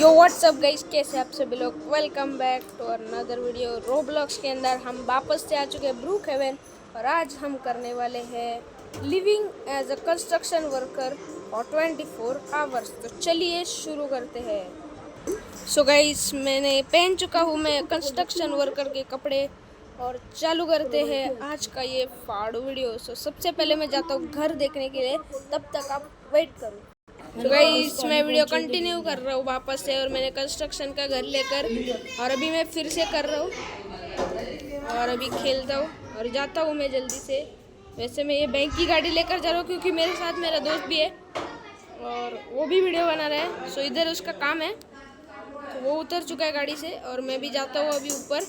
यो WhatsApp guys, कैसे आप सभी लोग। Welcome back to another video. Roblox के अंदर हम वापस से आ चुके हैं ब्रूक हेवन, और आज हम करने वाले हैं living as a construction worker for 24 hours. तो चलिए शुरू करते हैं। सो गाइस, मैंने पहन चुका हूँ मैं कंस्ट्रक्शन वर्कर के कपड़े, और चालू करते हैं आज का ये फाड़ू वीडियो। सो सबसे पहले मैं जाता हूँ घर देखने के लिए, तब तक आप वेट करो। तो गाइस, मैं वीडियो कंटिन्यू कर रहा हूँ वापस से, और मैंने कंस्ट्रक्शन का घर लेकर, और अभी मैं फिर से कर रहा हूँ और अभी खेलता हूँ और जाता हूँ मैं जल्दी से। वैसे मैं ये बैंक की गाड़ी लेकर जा रहा हूँ क्योंकि मेरे साथ मेरा दोस्त भी है और वो भी वीडियो बना रहा है। सो इधर उसका काम है, तो वो उतर चुका है गाड़ी से और मैं भी जाता हूँ अभी ऊपर।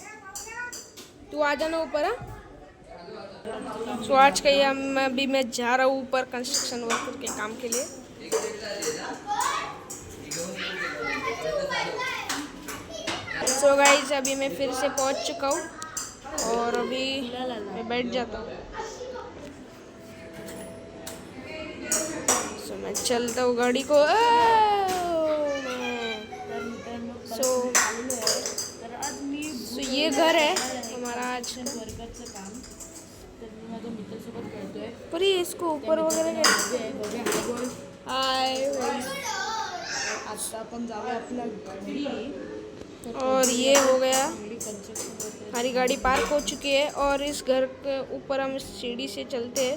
तू आ जाना ऊपर। हाँ, सो आज का ये अभी मैं जा रहा हूँ ऊपर कंस्ट्रक्शन वर्कर के काम के लिए। सो गाइस, अभी मैं फिर से पहुंच चुका हूँ और अभी मैं बैठ जाता हूँ। सो मैं चलता हूँ गाड़ी को। सो ये घर है हमारा आज। पर ये इसको ऊपर वगैरह हाय, और ये हो गया, हमारी गाड़ी पार्क हो चुकी है। और इस घर के ऊपर हम सीढ़ी से चलते हैं,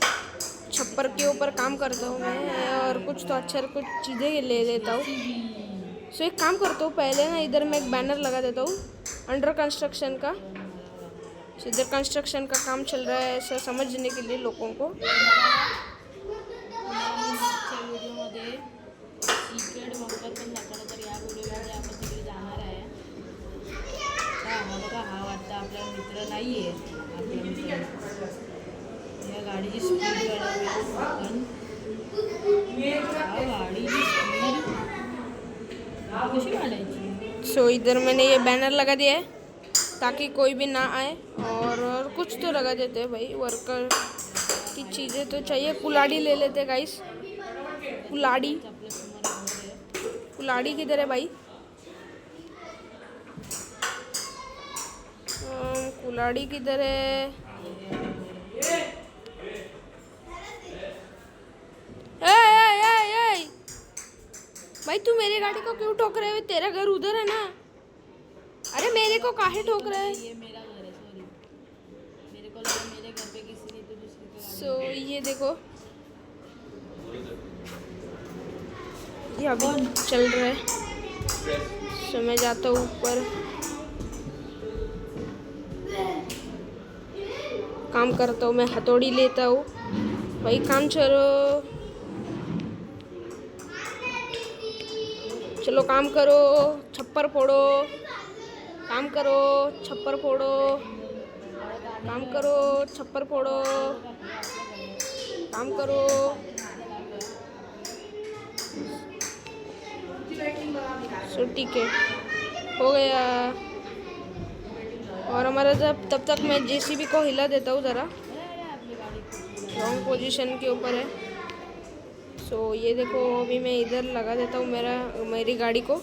छप्पर के ऊपर काम करता हूँ मैं, और कुछ तो अच्छा कुछ चीज़ें ले लेता हूँ। सो एक काम करता हूँ, पहले ना इधर मैं एक बैनर लगा देता हूँ अंडर कंस्ट्रक्शन का। सो इधर कंस्ट्रक्शन का काम चल रहा है ऐसा समझने के लिए लोगों को। आपला मित्र नाही आहे, आपला मित्र या गाडीची स्पीड गाडीची स्पीड कशी वाढायची। सो इधर मैंने ये बैनर लगा दिया है ताकि कोई भी ना आए, और कुछ तो लगा देते हैं भाई, वर्कर की चीज़ें तो चाहिए। कुल्हाड़ी ले लेते हैं गाइस। कुल्हाड़ी कुल्हाड़ी किधर है भाई? कुल्हाड़ी किधर है? ए, भाई तू मेरी गाड़ी को क्यों ठोक रहे है? तेरा घर उधर है ना। अरे मेरे को काहे ठोक रहा है? ये मेरा घर है, सॉरी। मेरे को लगा मेरे घर पे किसी ने तो दूसरे का। सो ये देखो, ये अभी चल रहा है। सो मैं जाता हूँ ऊपर, काम करता हूँ मैं, हथौड़ी लेता हूँ भाई। काम चलो चलो, काम करो, छप्पर फोड़ो, काम करो, छप्पर फोड़ो, काम करो, छप्पर फोड़ो, काम करो। सो ठीक है, हो गया। और हमारा तब तक मैं जेसीबी को हिला देता हूँ ज़रा, रॉन्ग पोजीशन के ऊपर है। सो ये देखो, अभी मैं इधर लगा देता हूँ मेरी गाड़ी को,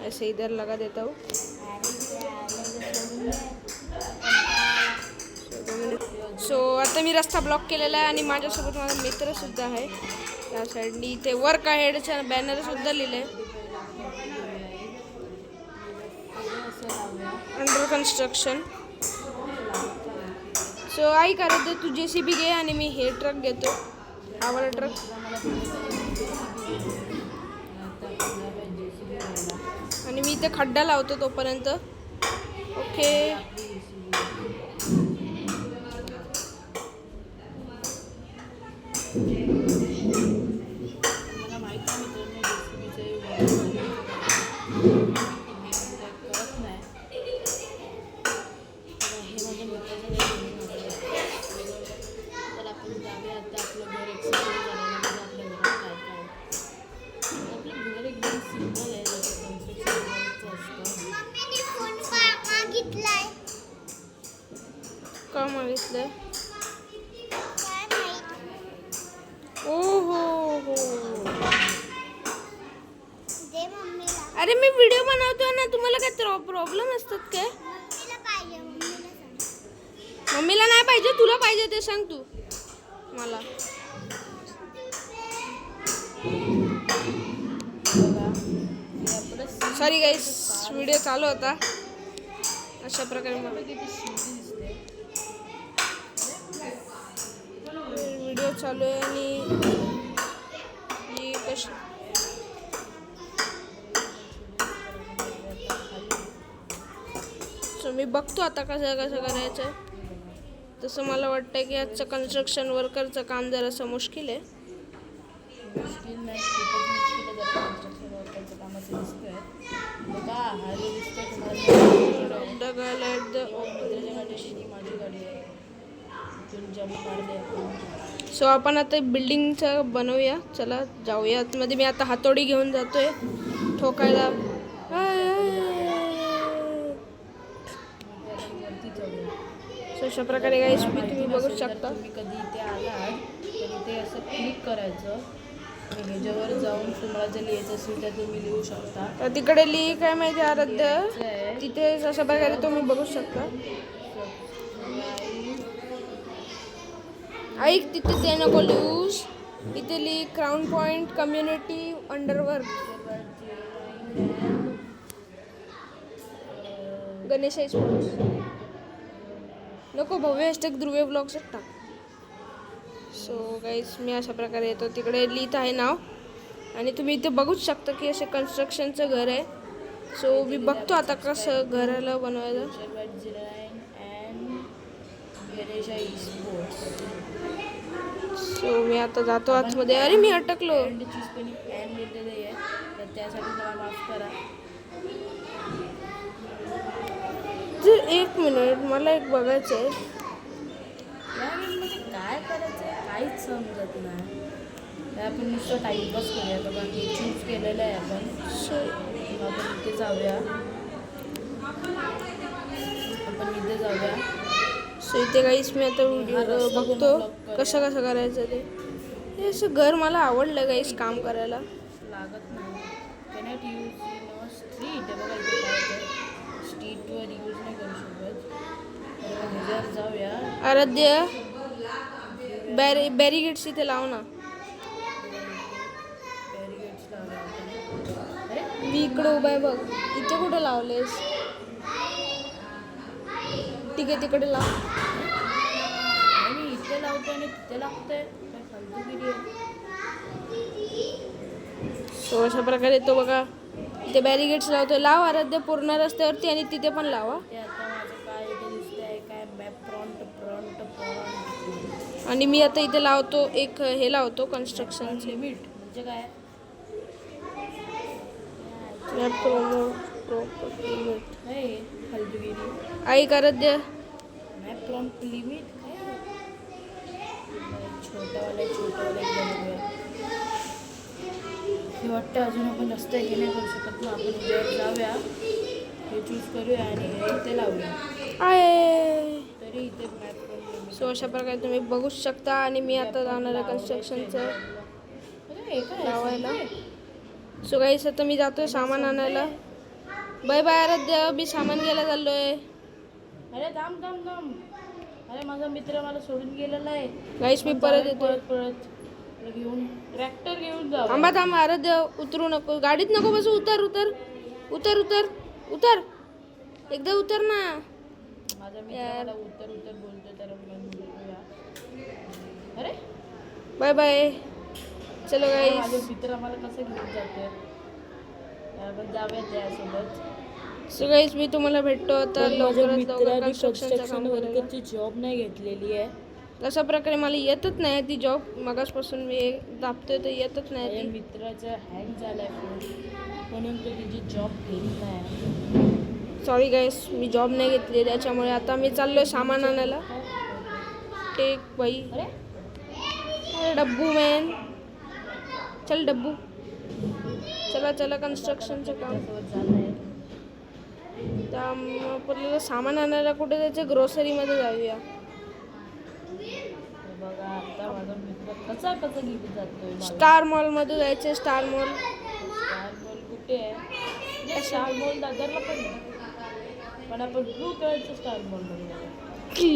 ऐसे इधर लगा देता हूँ। सो आता मी रस्ता ब्लॉक केलेला आहे आणि माझ्यासोबत माझा मित्रसुद्धा आहे त्या साईडनी। इथे वर्क अहेडचा बॅनरसुद्धा लिहिलं आहे, अंडर कंस्ट्रक्शन। सो आई करत तू जेसीबी घे आणि मी हे ट्रक घेतो, हा वाला ट्रक। आणि मी इथे खड्डा लावतो तोपर्यंत। ओके, मला माहित नाही करत नाही, हे माझ्या मित्राचं तर आपण जाऊया आता आपलं घर एक्सप्लोर करायला। आपल्या घरात काय काय आपलं घर एकदम सिंपल आहे, जसं कंस्ट्रक्शन असतं। का मागितलंय? ओ हो हो, दे मम्मी। अरे मी व्हिडिओ बनवतोय ना, तुम्हाला काय प्रॉब्लेम असतात काय? मम्मीला नाही पाहिजे, तुला पाहिजे ते सांग तू मला. सॉरी गाईस, व्हिडिओ चालू होता. अशा प्रकारे मला व्हिडिओ चालू आहे आणि ही कशी सो मी बघतो आता कसं करायचं. तसं मला वाटतं की आजचं कन्स्ट्रक्शन वर्करचं काम जरासं मुश्किल आहे. मुश्किल नाही, खूपच मुश्किल आहे जरा कन्स्ट्रक्शन वर्करचं काम असं दिसतंय. बघा हा जो दिसतोय तुम्हाला मित्राच्या गाडीशी माझी गाडी आहे. इथून जम्प मारले आपण. सो आपण आता बिल्डिंगचं बनवूया. चला जाऊया आतमध्ये. मी आता हातोडी घेऊन जातोय ठोकायला. सो अशा प्रकारे गाईस मी तुम्ही बघू शकता. तुम्ही कधी इथे आलात तर इथे असं क्लिक करायचं आणि ह्याच्यावर जाऊन तुम्हाला जे लिहायचं असेल तर तुम्ही लिहू शकता. तर तिकडे लिही काय माहिती आराध्य, तिथे अशा प्रकारे तुम्ही बघू शकता. ऐक तिथे ते नको लिहूस, इथे लिही क्राऊन पॉईंट कम्युनिटी अंडरवर्क गणेश नको भव्य हॅशटॅग ध्रुवे ब्लॉग्स टाक. सो गाईज मी अशा प्रकारे येतो, तिकडे लिहित आहे नाव आणि तुम्ही इथे बघूच शकता की असे कन्स्ट्रक्शनचं घर आहे. सो मी बघतो आता कसं घराला बनवायचं. सो मी आता जातो आतमध्ये. अरे मी अटकलो. त्यासाठी मला माफ करा. एक मिनिट, मला एक बघायचं आहे. या गेममध्ये काय करायचं आहे काहीच समजत नाही. आपण नुसतं टाईमपास करूया. बघा हे चूज केलेलं आहे आपण. आपण इथे जाऊया. सो इथे काहीच मी आता व्हिडिओ बघतो कसं करायचं ते. हे असं घर मला आवडलं गाईस काम करायला. लागत नाही. Cannot use in street. बघा इथे काय स्ट्रीटवर यूज नाही करू शकत. ह्याच्यावर जाऊया. आराध्य बॅरिगेट्स इथे लाव ना. बॅरिगेट्स लावूया आपण. अरे मी इकडे उभा आहे बघ. इथे कुठं लावलेस? ठीक आहे तिकडे लाव. मी इथे लावतोय आणि तिथे लागतोय. काय फालतूगिरी आहे. सो अशा प्रकारे तो बघा इथे बॅरिगेट्स लावतोय. लाव आराध्य पूर्ण रस्त्यावरती आणि तिथे पण लावा. ते आता माझं काय इथे दिसतंय काय मॅप फ्रंट आणि मी आता इथे लावतो एक हे लावतो कन्स्ट्रक्शन लिमिट म्हणजे काय. Map property limit. काय फालतूगिरी. ऐक आराध्य मॅप प्रॉम्प्ट लिमिट काय. छोटावाला एकदम हे वाटतं अजून आपण जास्त हे नाही करू शकत ना. आपण इथे जाऊया, हे चूज करूया आणि हे इथे लावूया. आहे तरी इथे मॅप प्रॉम्प्ट. सो अशा प्रकारे तुम्ही बघूच शकता. आणि मी आता जाणार आहे कन्स्ट्रक्शनचं लावायला. सो गाईस आता मी जातोय सामान आणायला. बाय बाय आराध्य, मी सामान घ्यायला चाललोय. अरे थांब. अरे माझा मित्र मला सोडून गेलेला आहे. गाईस मी परत येतो. परत घेऊन ट्रॅक्टर घेऊन जा. थांबा आराध्य, उतरू नको गाडीत, नको बसू. उतर एकदा उतर ना. माझा मित्र मला उतर बोलतो तर अरे बाय बाय. चलो गाईस. माझा मित्र मला कसं घेऊन जातोय. आपण जाऊया त्यासोबत. सो गाईस मी तुम्हाला भेटतो आता लवकरात लवकर कन्स्ट्रक्शन वर्करची जॉब नाही घेतलेली आहे. तशा प्रकारे मला येतच नाही ती जॉब. मगासपासून मी दाबतोय तर येतच नाही ती. मित्राचा हँग झालाय फोन म्हणून तो तिची जॉब घेत नाही. सॉरी गाईस, मी जॉब नाही घेतली त्याच्यामुळे आता मी चाललोय सामान आणायला. टेक बाई. अरे डब्बू मॅन, चल डब्बू. चला कन्स्ट्रक्शनचं काम. तर आपल्याला सामान आणायला कुठे जायचं? ग्रोसरीमध्ये जाऊया. बघा आता माझा मित्र कसा घेऊन जातोय. स्टार मॉलमध्ये जायचं. स्टार मॉल खूप मोठी आहे म्हणजे स्टार मॉल दादरला पण आहे, पण आपण ब्लू कलरचं स्टार मॉलमध्ये जाऊया.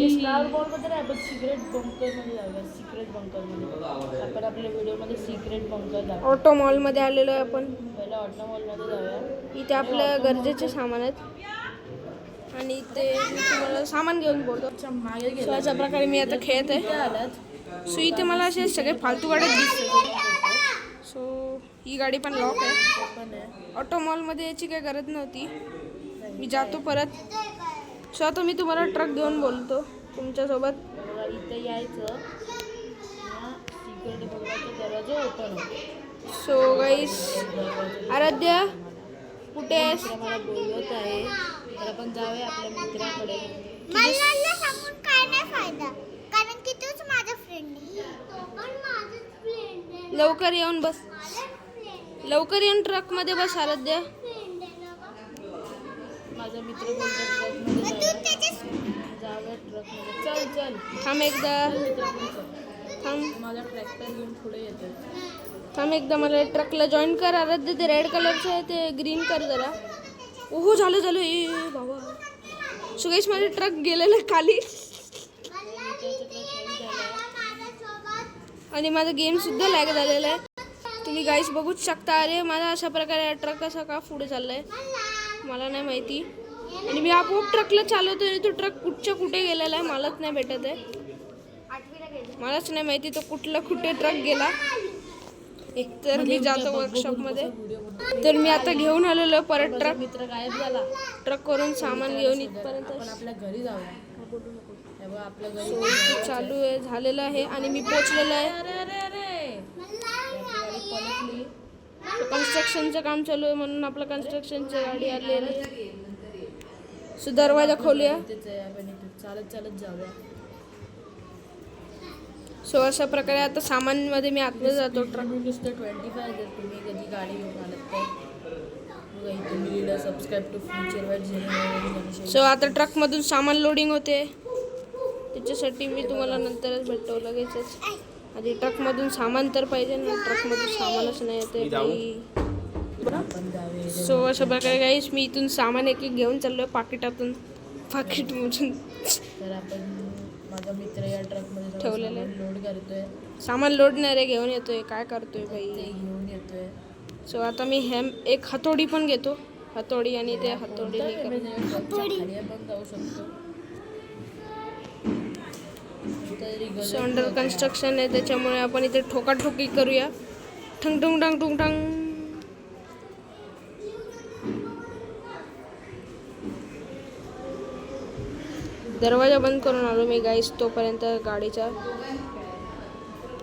स्टार मॉलमध्ये नाही, आपण सिक्रेट बंकरमध्ये जाऊया. सिक्रेट बंकरमध्ये आपण आपल्या व्हिडिओमध्ये सिक्रेट बंकर दाखवू. ऑटो मॉलमध्ये आलेलो आहे आपण. पहिला ऑटो मॉलमध्ये जाऊया. इथे आपल्या गरजेचे सामान आहेत आणि इथे मी तुम्हाला सामान घेऊन बोलतो. मागे सो गेला अशा प्रकारे मी आता खेळत आहे. आलात सो इथे मला असे सगळे फालतू गाड्या दिसतात. सो ही गाडी पण लॉक आहे. पण आहे. ऑटो मॉलमध्ये याची काही गरज नव्हती. मी जातो परत. सो आता मी तुम्हाला ट्रक घेऊन बोलतो तुमच्यासोबत. बघा, इथे यायचं, सिक्युरिटी बंगल्याचा दरवाजा ओपन होतो. सो गाईस, आराध्या कुठे आहेस? मला बोलवत आहे, तर आपण जाऊया आपल्या मित्राकडे. मला सांगून काय नाही फायदा, कारण की तूच माझा फ्रेंड आहे. तो पण माझाच फ्रेंड आहे. लवकर येऊन बस. लवकर येऊन ट्रकमध्ये बस आराध्या. माझा मित्र बोलतो ट्रकमध्ये जाऊया ट्रकमध्ये. चल चल थांब एकदा. थांब माझा ट्रॅक्टर घेऊन पुढे येतो. थांब एकदा, मला ट्रकला जॉईन कर. आराध्या ते रेड कलरचं आहे ते ग्रीन कर जरा. ओहो झालं झालं. ए बाबा. सो गाईस, माझे ट्रक गेलेलं आहे खाली आणि माझा गेम सुद्धा लॅग झालेला आहे. तुम्ही गाईस बघूच शकता. अरे माझा अशा प्रकारे ट्रक कसा का पुढे चाललाय मला नाही माहिती. आणि मी आपोआप ट्रकला चालवतोय आणि तो ट्रक कुठच्या कुठे गेलेला आहे मलाच नाही भेटत आहे. मलाच नाही माहिती तो कुठे ट्रक गेला. एकतर मी जातो वर्कशॉपमध्ये. तर मी आता घेऊन आलेलो परत ट्रक. मित्र गायब झाला. ट्रक करून सामान घेऊन इथपर्यंत आपण आपल्या घरी जाऊया. हे बघा, आपल्या घरी चालू आहे झालेलं आहे आणि मी पोहोचलेलो आहे. अरे अरे अरे आपली गाडी पलटली. कन्स्ट्रक्शनचं काम चालू आहे म्हणून आपलं कन्स्ट्रक्शनची गाडी आलेली आहे. सो दरवाजा खोलूया. इथेच आहे, आपण इथे चालत चालत जाऊया. सो अशा प्रकारे आता सामानमध्ये मी आतमध्ये जातो. ट्रक नुसतं 25 जर तुम्ही कधी गाडी घेऊन आलात तर बघा इथे मी लिहिलं सबस्क्राईब टू फ्युचर वाईट. सो आता ट्रकमधून सामान लोडिंग होते. त्याच्यासाठी मी तुम्हाला नंतरच भेटतो लगेचच. आधी ट्रकमधून सामान तर पाहिजे ना. ट्रकमधून सामानच नाही येते काही. सो अशा प्रकारे गाईस मी इथून सामान एक एक घेऊन चाललो आहे पाकिटातून. पाकिटमधून तर आपण माझा मित्र या ट्रकमध्ये ठेवलेलं आहे. लोड करतोय. सामान लोड नाही रे, घेऊन येतोय. काय करतोय ते बाई. घेऊन येतोय. सो आता मी एक हातोडी पण घेतो. हातोडी आणि ते हातोडीने खाली आपण जाऊ शकतो. सो अंडर कन्स्ट्रक्शन आहे त्याच्यामुळे आपण इथे ठोकाठोकी करूया. ठंग ठुंग ठंग ठुंग ठंग. दरवाजा बंद करून आलो मी गाईस तोपर्यंत गाडीचा.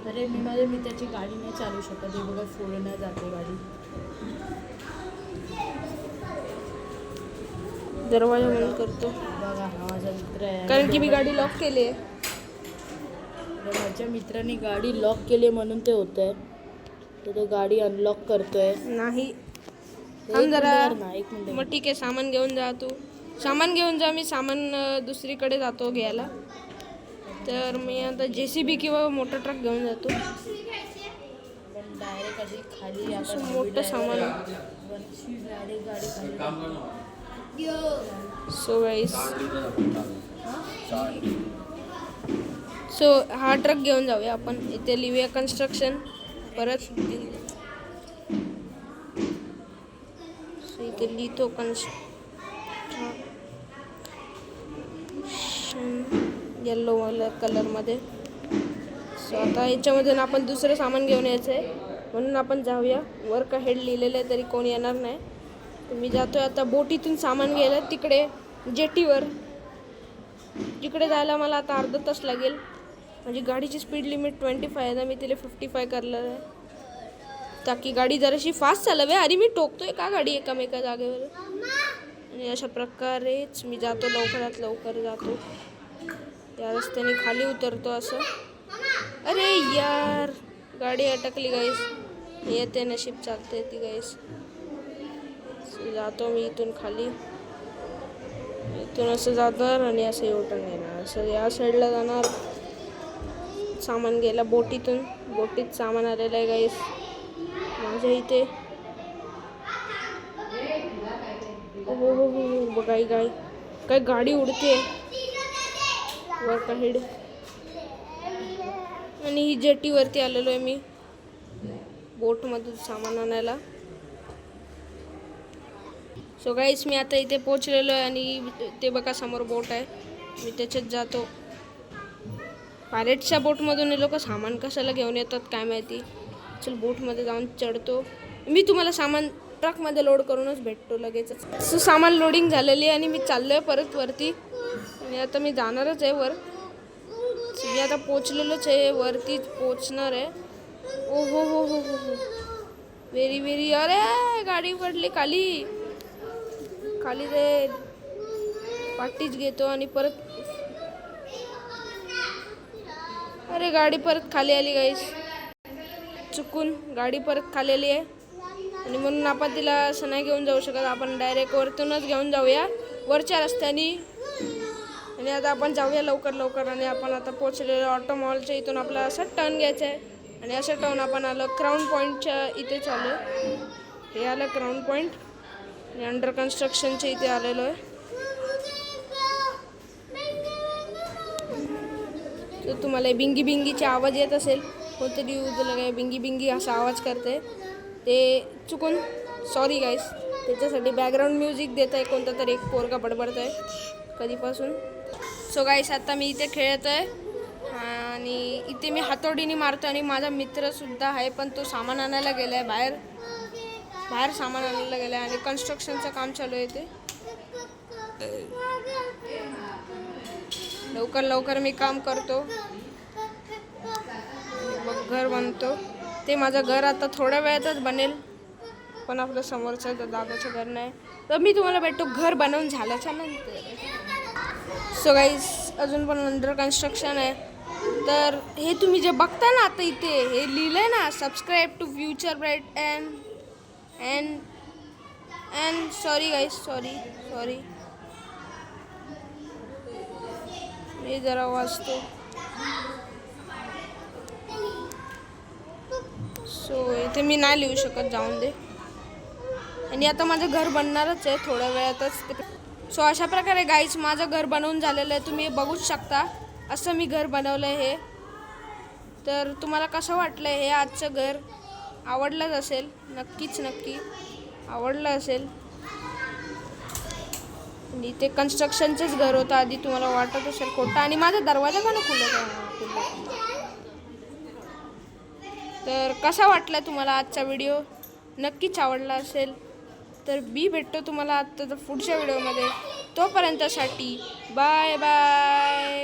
अरे मी माझ्या मित्राची गाडी नाही चालू शकत. हे बघा पुढे नाही जाते गाडी. दरवाजा बंद करतो बघा हा माझा मित्र आहे. कारण की मी गाडी लॉक केली आहे. माझ्या मित्राने गाडी लॉक केली म्हणून ते होत आहे. तर तो गाडी अनलॉक करतोय. नाही थांब जरा. एक मिनिट. मग ठीक आहे, सामान घेऊन जा. तू सामान घेऊन जा. मी सामान दुसरीकडे जातो घ्यायला. तर मी आता JCB किंवा मोठा ट्रक घेऊन जातो. पण डायरेक्ट अशी खाली आपण मोठं सामान. गाडी खाली. सो गाईस, सो हा ट्रक घेऊन जाऊया आपण. इथे लिहूया कन्स्ट्रक्शन परत. सो इथे लिहितो येल्लो कलरमध्ये. सो आता याच्यामधून आपण दुसरं सामान घेऊन यायचं आहे म्हणून आपण जाऊया. वर्क हेड लिहिलेलं आहे तरी कोण येणार नाही. तर मी जातोय आता बोटीतून सामान घ्यायला तिकडे जेटीवर. जिकडे जायला मला आता अर्धा तास लागेल. माझी गाडीची स्पीड लिमिट 25 आहे ना. मी तिला 55 करणार आहे ताकी गाडी जराशी फास्ट चालवे. अरे मी टोकतोय का गाडी एकामेका जागेवर. आणि अशा प्रकारेच मी जातो. लवकरात लवकर जातो. त्या रस्त्याने खाली उतरतो असं. अरे यार गाडी अटकली गाईस. येते नशीब चालते ती गाईस. जातो मी इथून खाली. इथून असं जाणार आणि असं युटर्न घेणार. असं या साईडला जाणार. सामान घ्यायला बोटीत सामान आलेलं आहे गाईस माझ्या इथे. हो बघा काय गाडी उडते वर का हेड. आणि ही जेटीवरती आलेलो आहे मी बोटमधून सामान आणायला. सो गाईस मी आता इथे पोहोचलेलो आहे आणि ते बघा समोर बोट आहे, मी त्याच्यात जातो. पायरेटच्या बोटमधून हे लोक सामान कशाला घेऊन येतात काय माहिती. चल बोटमध्ये जाऊन चढतो. मी तुम्हाला सामान ट्रकमध्ये लोड करूनच भेटतो लगेचच. सो सामान लोडिंग झालेली आहे आणि मी चाललो आहे परत वरती. आणि आता मी जाणारच आहे वर. मी आता पोचलेलोच आहे, वरतीच पोचणार आहे. ओ हो व्हेरी अरे गाडी पडली खाली रे. पाठीच घेतो आणि परत अरे गाडी परत खाली आली गाईस. चुकून गाडी परत खाली आली आहे आणि म्हणून आपण तिला असं नाही घेऊन जाऊ शकत. आपण डायरेक्ट वरतूनच घेऊन जाऊया वरच्या रस्त्याने. आणि आता आपण जाऊया लवकर. आणि आपण आता पोचलेलो ऑटो मॉलच्या इथून आपला असं टर्न घ्यायचं आहे. आणि असं टर्न आपण आलो क्राऊन पॉईंटच्या इथे चालू. हे आलं क्राऊन पॉईंट आणि अंडर कन्स्ट्रक्शनच्या इथे आलेलो आहे. तर तुम्हाला बिंगीचे आवाज येत असेल, कोणतरी उद्याला काय बिंगी असा आवाज करते ते चुकून सॉरी गाईस. त्याच्यासाठी बॅकग्राऊंड म्युझिक देत आहे कोणता तरी एक पोरगा बडबडत आहे कधीपासून. सो गाईस आता मी इथे खेळत आहे आणि इथे मी हातोडीने मारतो. आणि माझा मित्रसुद्धा आहे पण तो सामान आणायला गेला आहे बाहेर सामान आणायला गेला आहे. आणि कन्स्ट्रक्शनचं काम चालू आहे ते. लवकर मी काम करतो, मग घर बनतो. ते माझं घर आता थोड्या वेळातच बनेल, पण आपलं समोरचं दादाचं घर नाही. तर मी तुम्हाला भेटतो घर बनवून झाल्याच्या नंतर. सो गाईस अजून पण अंडर कन्स्ट्रक्शन आहे. तर हे तुम्ही जे बघता ना आता इथे हे लिहिलं आहे ना, subscribe to future bright and sorry guys sorry मी जरा वाचतो. सो इथे मी नाही लिहू शकत, जाऊन दे. आणि आता माझं घर बनणारच आहे थोड्या वेळातच. सो अशा प्रकारे गाईज माझं घर बनवून झालेलं आहे, तुम्ही बघूच शकता. असं मी घर बनवलं आहे हे. तर तुम्हाला कसं वाटलं हे आजचं घर? आवडलंच असेल, नक्की आवडलं असेल. आणि ते कन्स्ट्रक्शनचंच घर होतं आधी, तुम्हाला वाटत असेल खोटं. आणि माझा दरवाजा का खुलत. तर कसा वाटला तुम्हाला आजचा व्हिडिओ? नक्कीच आवडला असेल. तर मी भेटतो तुम्हाला आता पुढच्या व्हिडिओमध्ये. तोपर्यंतसाठी बाय.